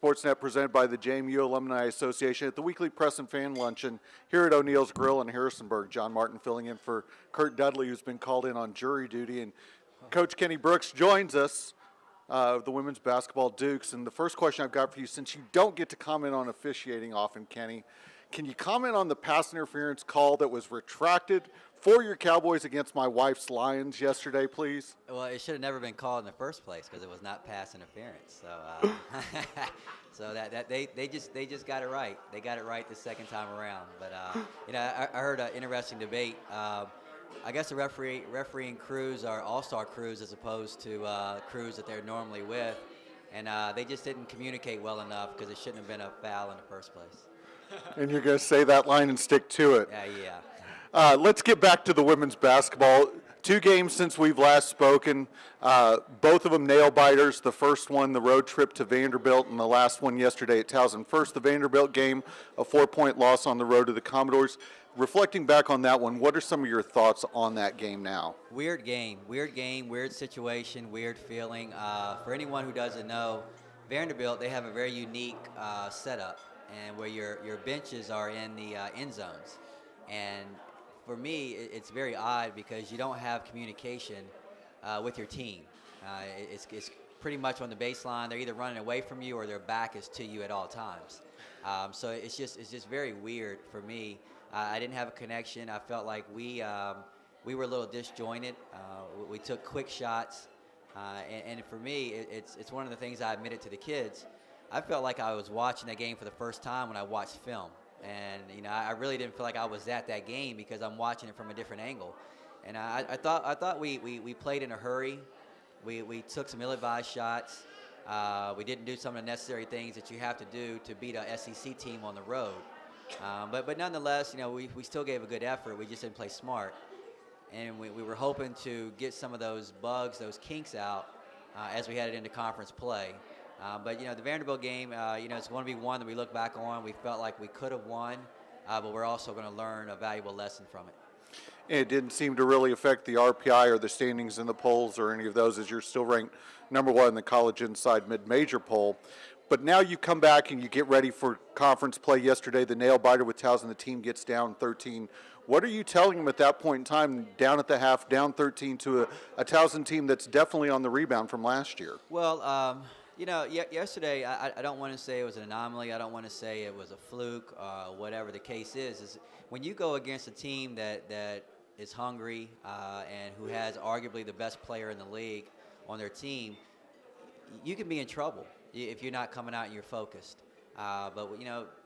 Sportsnet presented by the JMU Alumni Association at the weekly press and fan luncheon here at O'Neill's Grill in Harrisonburg. John Martin filling in for Kurt Dudley, who's been called in on jury duty. And Coach Kenny Brooks joins us, the women's basketball Dukes. And the first question I've got for you, since you don't get to comment on officiating often, Kenny, can you comment on the pass interference call that was retracted for your Cowboys against my wife's Lions yesterday, please? Well, it should have never been called in the first place because it was not pass interference. So, so that they just got it right. They got it right the second time around. But I heard an interesting debate. I guess the refereeing crews are all-star crews as opposed to crews that they're normally with, and they just didn't communicate well enough because it shouldn't have been a foul in the first place. And you're going to say that line and stick to it. Yeah. Let's get back to the women's basketball. 2 games since we've last spoken. Both of them nail-biters. The first one, the road trip to Vanderbilt, and the last one yesterday at Towson. First, the Vanderbilt game, a 4-point loss on the road to the Commodores. Reflecting back on that one, what are some of your thoughts on that game now? Weird game, weird situation, weird feeling. For anyone who doesn't know, Vanderbilt, they have a very unique setup, and where your benches are in the end zones. And for me, it's very odd because you don't have communication with your team. It's pretty much on the baseline. They're either running away from you or their back is to you at all times. So it's just very weird for me. I didn't have a connection. I felt like we were a little disjointed. We took quick shots, and for me, it's one of the things I admitted to the kids. I felt like I was watching that game for the first time when I watched film. And I really didn't feel like I was at that game because I'm watching it from a different angle. And I thought we played in a hurry. We took some ill-advised shots. We didn't do some of the necessary things that you have to do to beat a SEC team on the road. But nonetheless, we still gave a good effort. We just didn't play smart. And we were hoping to get some of those bugs, those kinks out as we headed into conference play. But the Vanderbilt game, it's going to be one that we look back on. We felt like we could have won, but we're also going to learn a valuable lesson from it. It didn't seem to really affect the RPI or the standings in the polls or any of those, as you're still ranked #1 in the College Inside Mid-Major poll. But now you come back and you get ready for conference play. Yesterday, the nail-biter with Towson, the team gets down 13. What are you telling them at that point in time, down at the half, down 13 to a Towson team that's definitely on the rebound from last year? Well, yesterday, I don't want to say it was an anomaly. I don't want to say it was a fluke, whatever the case is when you go against a team that is hungry and who has arguably the best player in the league on their team, you can be in trouble if you're not coming out and you're focused. But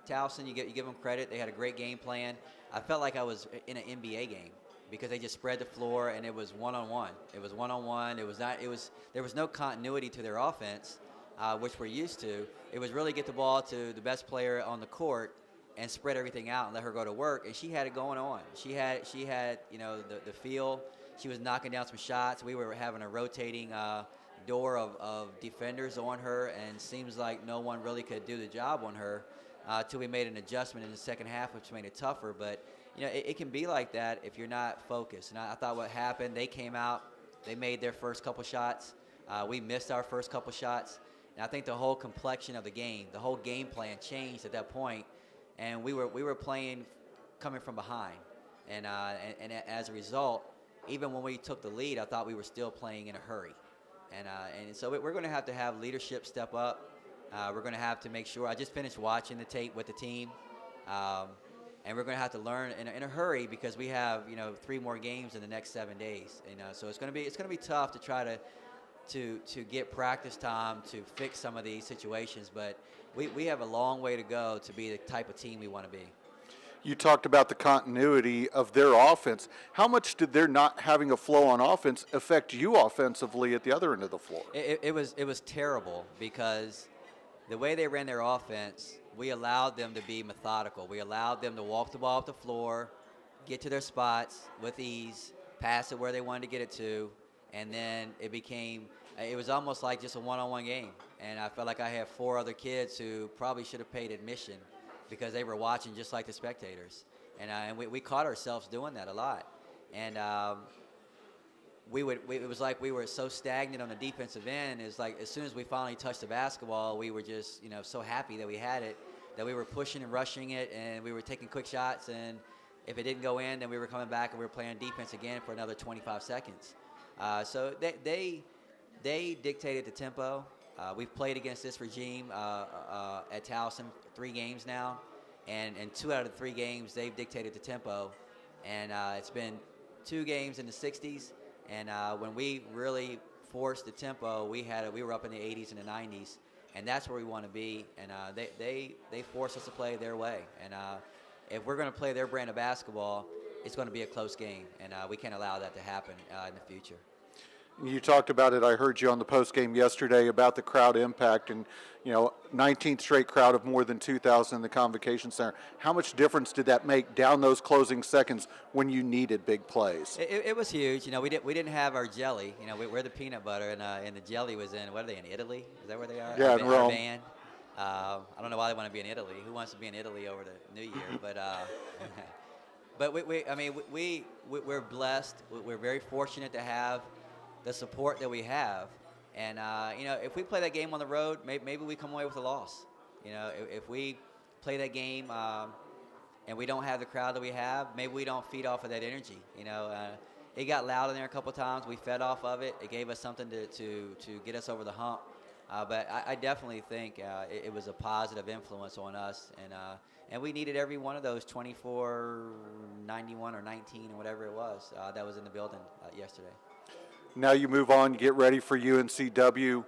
Towson, you give them credit. They had a great game plan. I felt like I was in an NBA game because they just spread the floor and it was one-on-one. It was one-on-one. There was no continuity to their offense, which we're used to. It was really get the ball to the best player on the court and spread everything out and let her go to work. And she had it going on. She had the feel. She was knocking down some shots. We were having a rotating door of defenders on her, and seems like no one really could do the job on her till we made an adjustment in the second half, which made it tougher. But it can be like that if you're not focused. And I thought what happened, they came out, they made their first couple shots. We missed our first couple shots. And I think the whole complexion of the game, the whole game plan changed at that point, and we were playing coming from behind. And as a result, even when we took the lead, I thought we were still playing in a hurry. And so we're going to have leadership step up. We're going to have to make sure. I just finished watching the tape with the team, and we're going to have to learn in a hurry because we have 3 more games in the next 7 days. So it's going to be tough to try to get practice time to fix some of these situations. But we have a long way to go to be the type of team we want to be. You talked about the continuity of their offense. How much did their not having a flow on offense affect you offensively at the other end of the floor? It was terrible because the way they ran their offense, we allowed them to be methodical. We allowed them to walk the ball off the floor, get to their spots with ease, pass it where they wanted to get it to, and then it was almost like just a one-on-one game. And I felt like I had 4 other kids who probably should have paid admission because they were watching just like the spectators. And we caught ourselves doing that a lot. And it was like we were so stagnant on the defensive end. It's like as soon as we finally touched the basketball, we were just so happy that we had it, that we were pushing and rushing it, and we were taking quick shots. And if it didn't go in, then we were coming back and we were playing defense again for another 25 seconds. So they dictated the tempo. We've played against this regime at Towson 3 games now, and 2 out of the 3 games they've dictated the tempo, and it's been 2 games in the 60s. And when we really forced the tempo, we were up in the 80s and the 90s, and that's where we want to be. And they force us to play their way. And if we're going to play their brand of basketball, it's going to be a close game, and we can't allow that to happen in the future. You talked about it. I heard you on the post game yesterday about the crowd impact, and 19th straight crowd of more than 2,000 in the Convocation Center. How much difference did that make down those closing seconds when you needed big plays? It was huge. We didn't have our jelly. We're the peanut butter, and the jelly was in. What are they in Italy? Is that where they are? Yeah, in Rome. I don't know why they want to be in Italy. Who wants to be in Italy over the New Year? But but we're blessed. We're very fortunate to have the support that we have, and if we play that game on the road, maybe we come away with a loss. If we play that game and we don't have the crowd that we have, maybe we don't feed off of that energy. It got loud in there a couple times. We fed off of it. It gave us something to get us over the hump. But I definitely think it was a positive influence on us, and we needed every one of those 24, 91, or 19, or whatever it was that was in the building yesterday. Now you move on, you get ready for UNCW.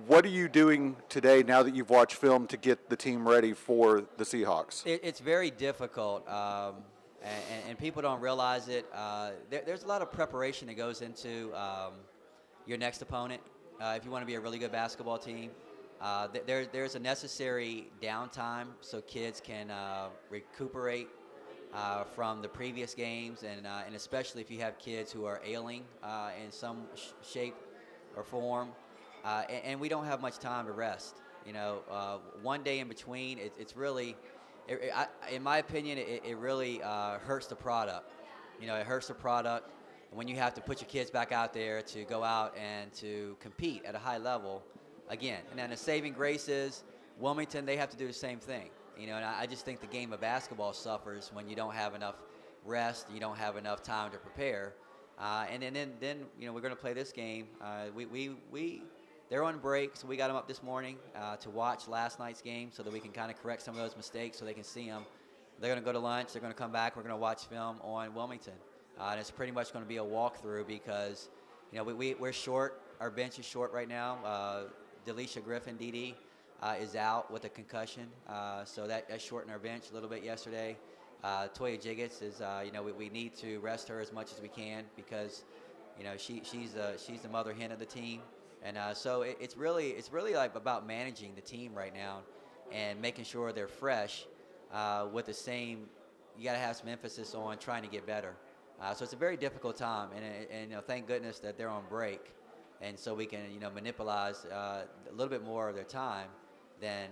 What are you doing today now that you've watched film to get the team ready for the Seahawks? It's very difficult, and people don't realize it. There's a lot of preparation that goes into your next opponent. If you want to be a really good basketball team, there's a necessary downtime so kids can recuperate from the previous games, and especially if you have kids who are ailing in some shape or form, and we don't have much time to rest. One day in between, it's really, in my opinion, it really hurts the product. It hurts the product when you have to put your kids back out there to go out and to compete at a high level again. And then the saving grace is Wilmington, they have to do the same thing. And I just think the game of basketball suffers when you don't have enough rest, you don't have enough time to prepare, and then we're going to play this game. They're on break, so we got them up this morning to watch last night's game so that we can kind of correct some of those mistakes so they can see them. They're going to go to lunch. They're going to come back. We're going to watch film on Wilmington, and it's pretty much going to be a walkthrough because we're short. Our bench is short right now. Delisha Griffin, DD. Is out with a concussion, so that shortened our bench a little bit yesterday. Toya Jiggets is, we need to rest her as much as we can because, she's the mother hen of the team, and so it's really like about managing the team right now, and making sure they're fresh, with the same. You got to have some emphasis on trying to get better. So it's a very difficult time, and thank goodness that they're on break, and so we can monopolize a little bit more of their time than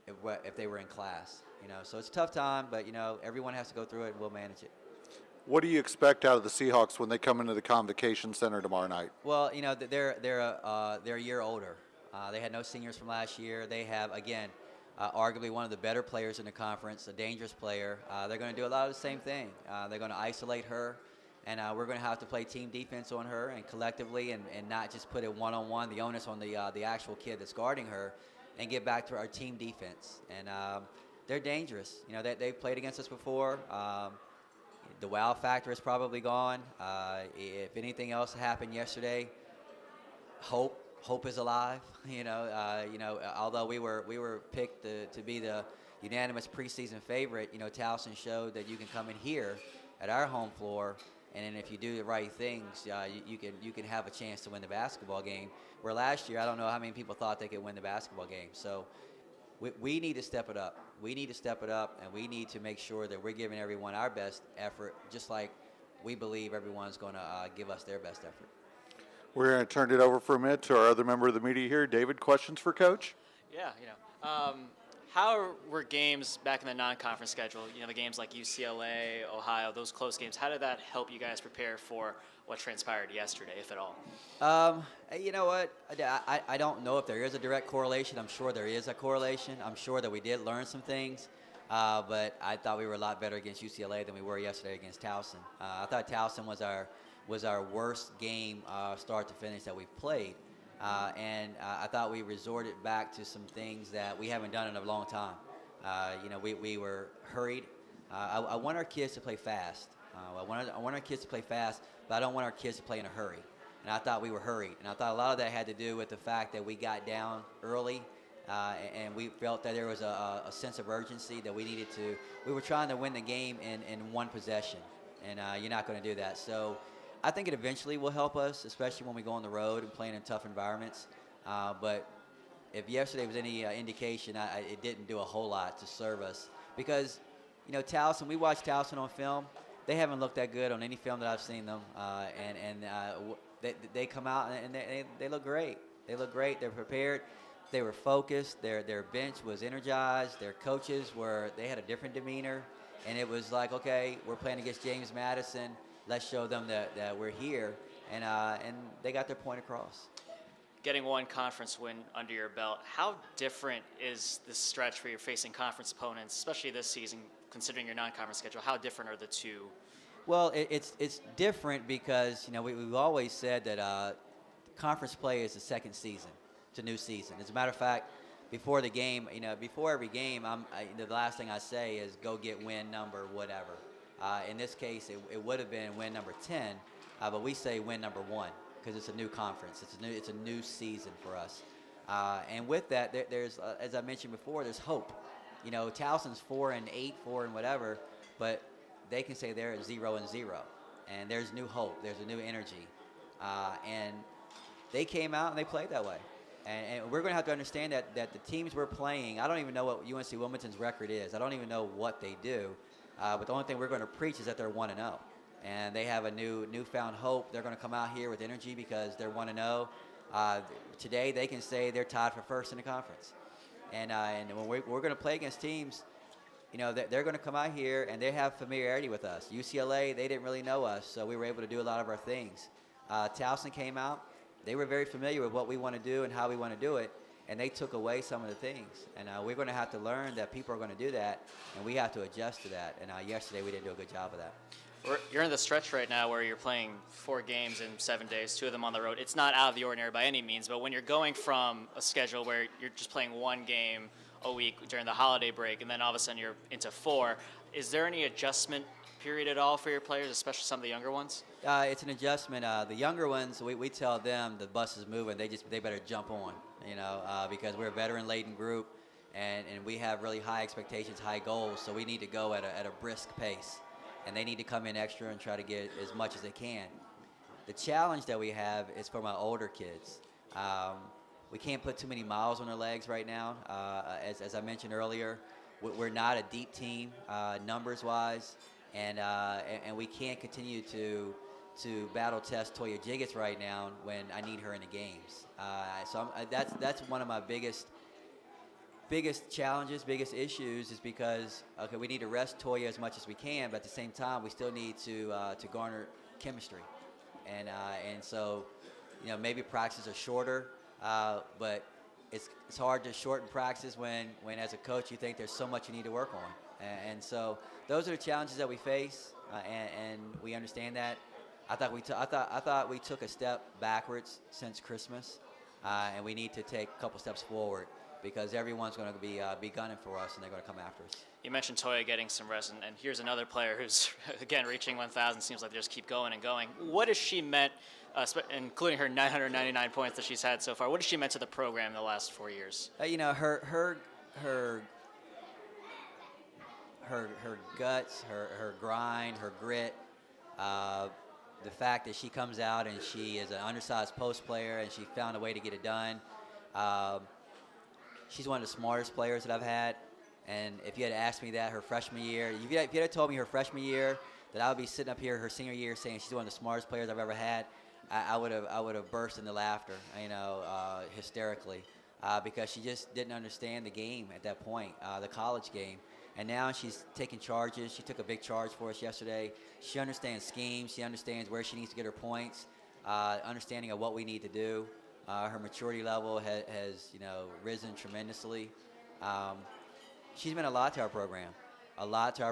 if they were in class. So it's a tough time, but everyone has to go through it, and we'll manage it. What do you expect out of the Seahawks when they come into the Convocation Center tomorrow night? Well, they're a year older. They had no seniors from last year. They have, again, arguably one of the better players in the conference, a dangerous player. They're going to do a lot of the same thing. They're going to isolate her, and we're going to have to play team defense on her and collectively, and not just put it one-on-one, the onus on the actual kid that's guarding her, and get back to our team defense. And they're dangerous. They've played against us before. The wow factor is probably gone. If anything else happened yesterday, hope is alive. Although we were picked to be the unanimous preseason favorite, Towson showed that you can come in here at our home floor, and then if you do the right things, you can have a chance to win the basketball game. Where last year, I don't know how many people thought they could win the basketball game. So we need to step it up. We need to step it up, and we need to make sure that we're giving everyone our best effort, just like we believe everyone's going to give us their best effort. We're going to turn it over for a minute to our other member of the media here. David, questions for Coach? Yeah, How were games back in the non-conference schedule? You know, the games like UCLA, Ohio, those close games. How did that help you guys prepare for what transpired yesterday, if at all? You know what? I don't know if there is a direct correlation. I'm sure there is a correlation. I'm sure that we did learn some things. But I thought we were a lot better against UCLA than we were yesterday against Towson. I thought Towson was our worst game start to finish that we've played. And I thought we resorted back to some things that we haven't done in a long time. You know, we were hurried. I want our kids to play fast. I want our kids to play fast, but I don't want our kids to play in a hurry. And I thought we were hurried. And I thought a lot of that had to do with the fact that we got down early, and we felt that there was a sense of urgency that we were trying to win the game in one possession. And you're not going to do that. So I think it eventually will help us, especially when we go on the road and playing in tough environments. But if yesterday was any indication, it didn't do a whole lot to serve us. Because, you know, Towson, we watched Towson on film. They haven't looked that good on any film that I've seen them. They come out and they look great. They look great. They're prepared. They were focused. Their bench was energized. Their coaches they had a different demeanor. And it was like, okay, we're playing against James Madison. Let's show them that we're here. And they got their point across. Getting one conference win under your belt, how different is this stretch where you're facing conference opponents, especially this season, considering your non-conference schedule? How different are the two? Well, it's different because, you know, we've always said that conference play is the second season. It's a new season. As a matter of fact, before the game, you know, before every game, the last thing I say is go get win number whatever. In this case, it would have been win number 10, but we say win number 1 because it's a new conference. It's a new season for us. And with that, there's as I mentioned before, there's hope. You know, Towson's 4-8, 4 and whatever, but they can say they're at 0-0, and there's new hope. There's a new energy, and they came out and they played that way. And we're going to have to understand that the teams we're playing, I don't even know what UNC Wilmington's record is. I don't even know what they do. But the only thing we're going to preach is that they're 1-0. And they have a newfound hope. They're going to come out here with energy because they're 1-0. Today they can say they're tied for first in the conference. And when we're going to play against teams, you know, they're going to come out here and they have familiarity with us. UCLA, they didn't really know us, so we were able to do a lot of our things. Towson came out. They were very familiar with what we want to do and how we want to do it, and they took away some of the things. And we're going to have to learn that people are going to do that, and we have to adjust to that. And yesterday we didn't do a good job of that. You're in the stretch right now where you're playing 4 games in 7 days, 2 of them on the road. It's not out of the ordinary by any means, but when you're going from a schedule where you're just playing 1 game a week during the holiday break, and then all of a sudden you're into 4, is there any adjustment period at all for your players, especially some of the younger ones? It's an adjustment. The younger ones, we tell them the bus is moving. They better jump on, you know, because we're a veteran-laden group, and we have really high expectations, high goals. So we need to go at a brisk pace, and they need to come in extra and try to get as much as they can. The challenge that we have is for my older kids. We can't put too many miles on their legs right now. As I mentioned earlier, we're not a deep team numbers-wise. And we can't continue to battle test Toya Jiggets right now when I need her in the games. So that's one of my biggest challenges, biggest issues, is because we need to rest Toya as much as we can, but at the same time we still need to garner chemistry, and so, you know, maybe practices are shorter, but it's hard to shorten practice when as a coach you think there's so much you need to work on, and so those are the challenges that we face, and we understand that. I thought we took a step backwards since Christmas, and we need to take a couple steps forward because everyone's going to be gunning for us, and they're going to come after us. You mentioned Toya getting some rest, and here's another player who's, again, reaching 1,000. Seems like they just keep going and going. What has she meant, including her 999 points that she's had so far, what has she meant to the program in the last 4 years? You know, her guts, her grind, her grit, the fact that she comes out and she is an undersized post player and she found a way to get it done. She's one of the smartest players that I've had. And if you had asked me that her freshman year, if you had told me her freshman year that I would be sitting up here her senior year saying she's one of the smartest players I've ever had, I would have burst into laughter, you know, hysterically. because she just didn't understand the game at that point, the college game. And now she's taking charges. She took a big charge for us yesterday. She understands schemes. She understands where she needs to get her points, understanding of what we need to do. Her maturity level has risen tremendously. She's meant a lot to our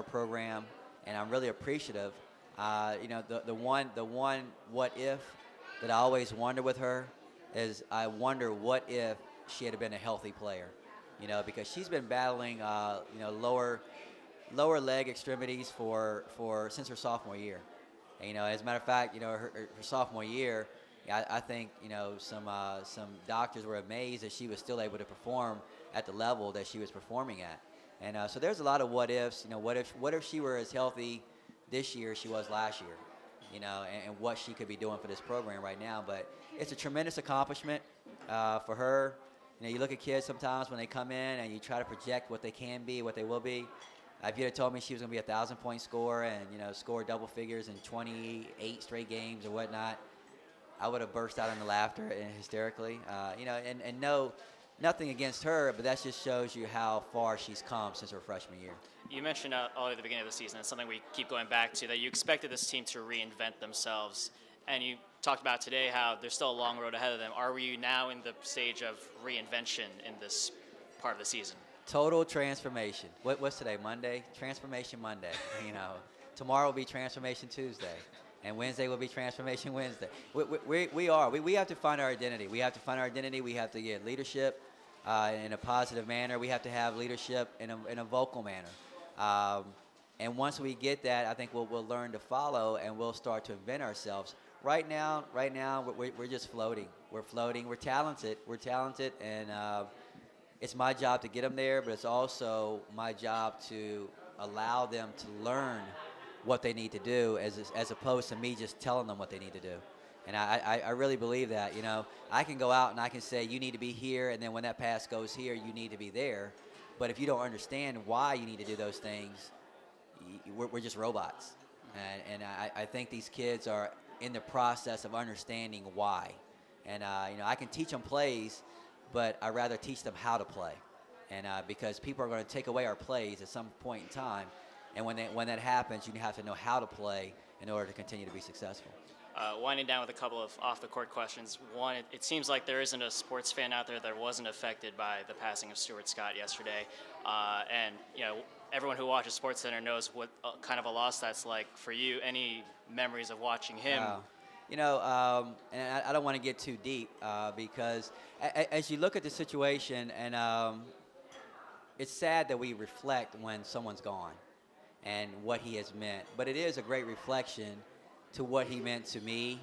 program, and I'm really appreciative. The one what if that I always wonder with her is I wonder what if she had been a healthy player, because she's been battling lower leg extremities for since her sophomore year. And, as a matter of fact, her sophomore year, I think some doctors were amazed that she was still able to perform at the level that she was performing at. And so there's a lot of what ifs. What if she were as healthy this year as she was last year? And what she could be doing for this program right now. But it's a tremendous accomplishment for her. You look at kids sometimes when they come in and you try to project what they can be, what they will be. If you had told me she was going to be a 1,000-point scorer and score double figures in 28 straight games or whatnot, I would have burst out into laughter and hysterically. And no, nothing against her, but that just shows you how far she's come since her freshman year. You mentioned all at the beginning of the season, it's something we keep going back to, that you expected this team to reinvent themselves. And you talked about today how there's still a long road ahead of them. Are we now in the stage of reinvention in this part of the season? Total transformation. What's today, Monday? Transformation Monday. Tomorrow will be Transformation Tuesday. And Wednesday will be Transformation Wednesday. We have to find our identity. We have to find our identity. We have to get leadership in a positive manner. We have to have leadership in a vocal manner. And once we get that, I think we'll learn to follow, and we'll start to invent ourselves. Right now, we're just floating. We're floating. We're talented, and it's my job to get them there, but it's also my job to allow them to learn what they need to do as opposed to me just telling them what they need to do. And I really believe that. I can go out and I can say, you need to be here, and then when that pass goes here, you need to be there. But if you don't understand why you need to do those things, we're just robots. And I think these kids are in the process of understanding why. And, I can teach them plays, but I'd rather teach them how to play. And because people are going to take away our plays at some point in time. And when that happens, you have to know how to play in order to continue to be successful. Winding down with a couple of off-the-court questions. One, it seems like there isn't a sports fan out there that wasn't affected by the passing of Stuart Scott yesterday. And, everyone who watches SportsCenter knows what kind of a loss that's like for you. Any memories of watching him? And I don't want to get too deep because as you look at the situation, and it's sad that we reflect when someone's gone and what he has meant. But it is a great reflection to what he meant to me,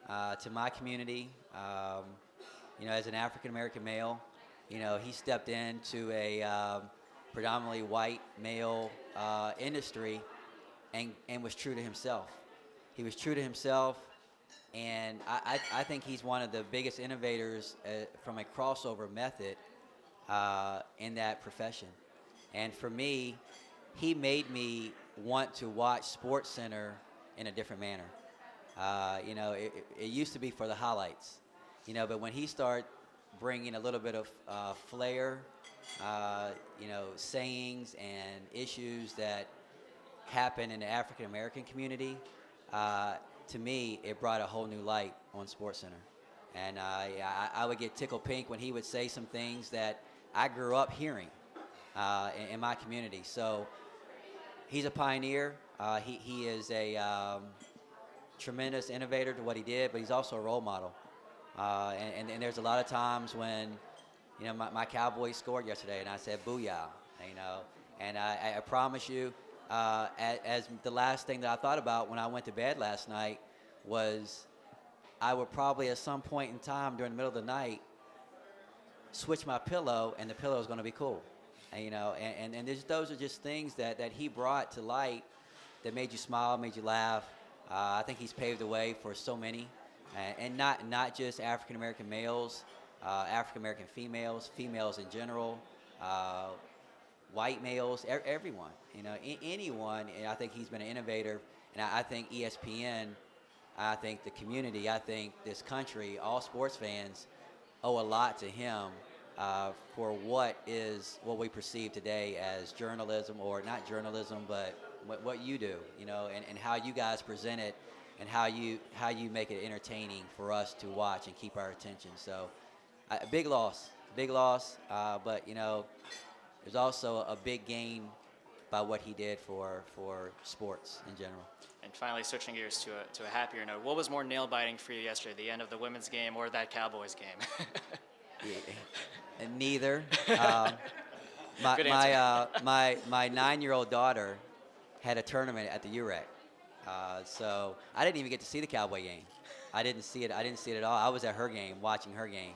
to my community. As an African-American male, he stepped into a predominantly white male industry and was true to himself. He was true to himself, and I think he's one of the biggest innovators from a crossover method in that profession. And for me, he made me want to watch SportsCenter in a different manner. It used to be for the highlights, but when he started bringing a little bit of flair, sayings and issues that happen in the African American community, to me, it brought a whole new light on SportsCenter. And I would get tickled pink when he would say some things that I grew up hearing in my community. So he's a pioneer. He is a tremendous innovator to what he did, but he's also a role model. And there's a lot of times when, my Cowboys scored yesterday, and I said, booyah, And I promise you, as the last thing that I thought about when I went to bed last night was I would probably at some point in time during the middle of the night switch my pillow, and the pillow is going to be cool. And those are just things that he brought to light that made you smile, made you laugh. I think he's paved the way for so many, and not just African-American males, African-American females in general, white males, everyone, anyone. And I think he's been an innovator, and I think ESPN, I think the community, I think this country, all sports fans owe a lot to him for what we perceive today as journalism, or not journalism, but what you do, and how you guys present it, and how you make it entertaining for us to watch and keep our attention. So, big loss, but there's also a big gain by what he did for sports in general. And finally, switching gears to a happier note, what was more nail-biting for you yesterday, the end of the women's game or that Cowboys game? Yeah, neither. My 9-year-old daughter had a tournament at the UREC, so I didn't even get to see the Cowboy game. I didn't see it at all. I was at her game, watching her game.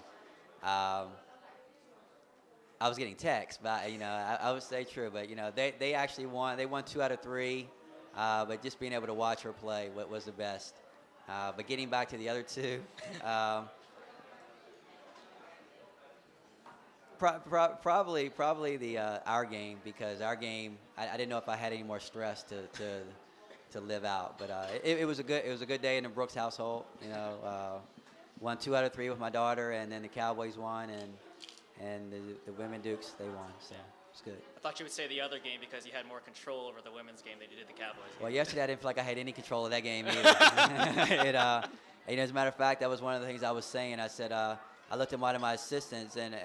I was getting texts, but I would say true. But they actually won. They won 2 out of 3. But just being able to watch her play was the best. But getting back to the other two, probably our game, because our game, I didn't know if I had any more stress to live out. But it was a good day in the Brooks household. Won 2 out of 3 with my daughter, and then the Cowboys won, and the women Dukes, they won. So it's good. I thought you would say the other game because you had more control over the women's game than you did the Cowboys game. Well, yesterday I didn't feel like I had any control of that game either. As a matter of fact, that was one of the things I was saying. I said I looked at one of my assistants, and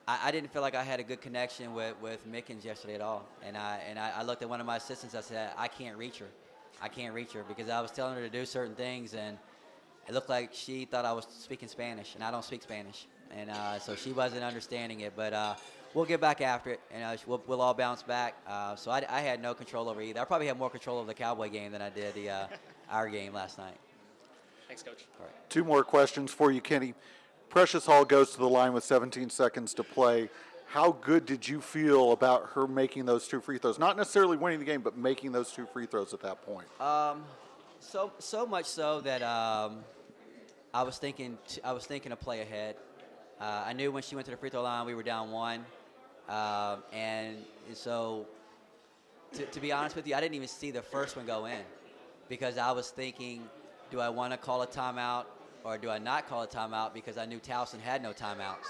I didn't feel like I had a good connection with Mickens yesterday at all. And I looked at one of my assistants. I said, I can't reach her because I was telling her to do certain things, and it looked like she thought I was speaking Spanish, and I don't speak Spanish. And so she wasn't understanding it. But we'll get back after it, and we'll all bounce back. So I had no control over either. I probably had more control over the Cowboy game than I did our game last night. Thanks, Coach. All right. 2 more questions for you, Kenny. Precious Hall goes to the line with 17 seconds to play. How good did you feel about her making those 2 free throws? Not necessarily winning the game, but making those 2 free throws at that point. So much so that I was thinking to play ahead. I knew when she went to the free throw line we were down 1, and so to be honest with you, I didn't even see the first one go in because I was thinking, do I want to call a timeout or do I not call a timeout, because I knew Towson had no timeouts.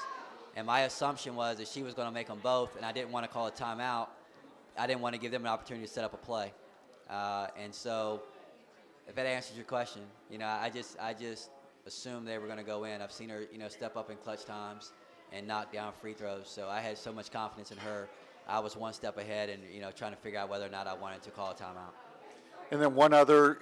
And my assumption was that she was going to make them both, and I didn't want to call a timeout. I didn't want to give them an opportunity to set up a play. And so if that answers your question, I just assumed they were going to go in. I've seen her, step up in clutch times and knock down free throws. So I had so much confidence in her. I was one step ahead and, trying to figure out whether or not I wanted to call a timeout. And then one other,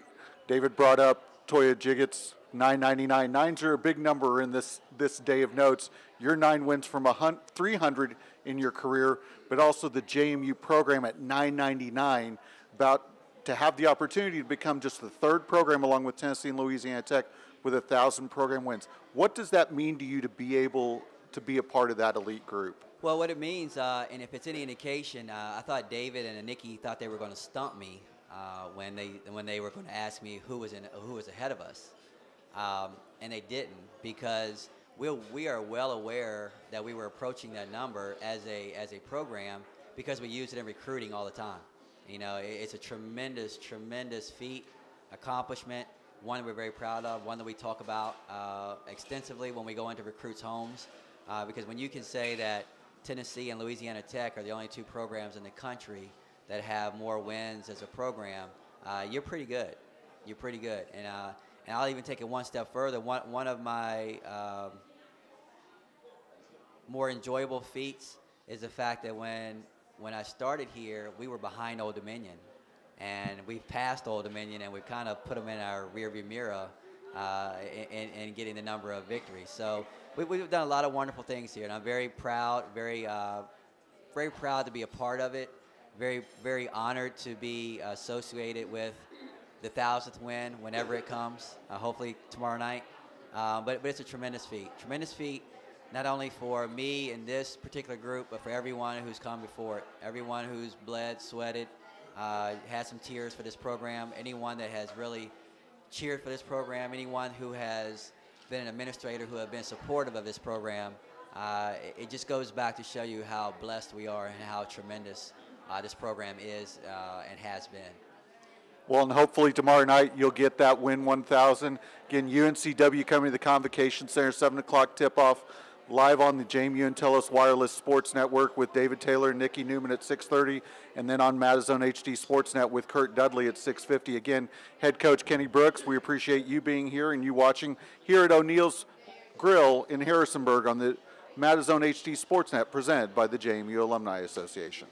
David brought up Toya Jiggett's 999. 9s are a big number in this day of notes. Your 9 wins from 300 in your career, but also the JMU program at 999, about to have the opportunity to become just the 3rd program along with Tennessee and Louisiana Tech with 1,000 program wins. What does that mean to you to be able to be a part of that elite group? Well, what it means, and if it's any indication, I thought David and Nikki thought they were going to stump me when they were going to ask me who was ahead of us. And they didn't, because we are well aware that we were approaching that number as a program because we use it in recruiting all the time. It's a tremendous feat, accomplishment, one that we're very proud of, one that we talk about extensively when we go into recruits' homes, because when you can say that Tennessee and Louisiana Tech are the only 2 programs in the country that have more wins as a program, you're pretty good. And I'll even take it one step further. One of my more enjoyable feats is the fact that when I started here, we were behind Old Dominion. And we've passed Old Dominion, and we've kind of put them in our rearview mirror in getting the number of victories. So we've done a lot of wonderful things here, and I'm very proud, very proud to be a part of it, very, very honored to be associated with the 1,000th win whenever it comes, hopefully tomorrow night. But it's a tremendous feat, not only for me and this particular group, but for everyone who's come before it, everyone who's bled, sweated, had some tears for this program, anyone that has really cheered for this program, anyone who has been an administrator who have been supportive of this program. It just goes back to show you how blessed we are and how tremendous this program is and has been. Well, and hopefully tomorrow night you'll get that win 1,000. Again, UNCW coming to the Convocation Center, 7 o'clock tip-off. live on the JMU and TELUS Wireless Sports Network with David Taylor and Nikki Newman at 6:30, and then on Madison HD Sportsnet with Kurt Dudley at 6:50. Again, head coach Kenny Brooks, we appreciate you being here and you watching here at O'Neill's Grill in Harrisonburg on the Madison HD Sportsnet presented by the JMU Alumni Association.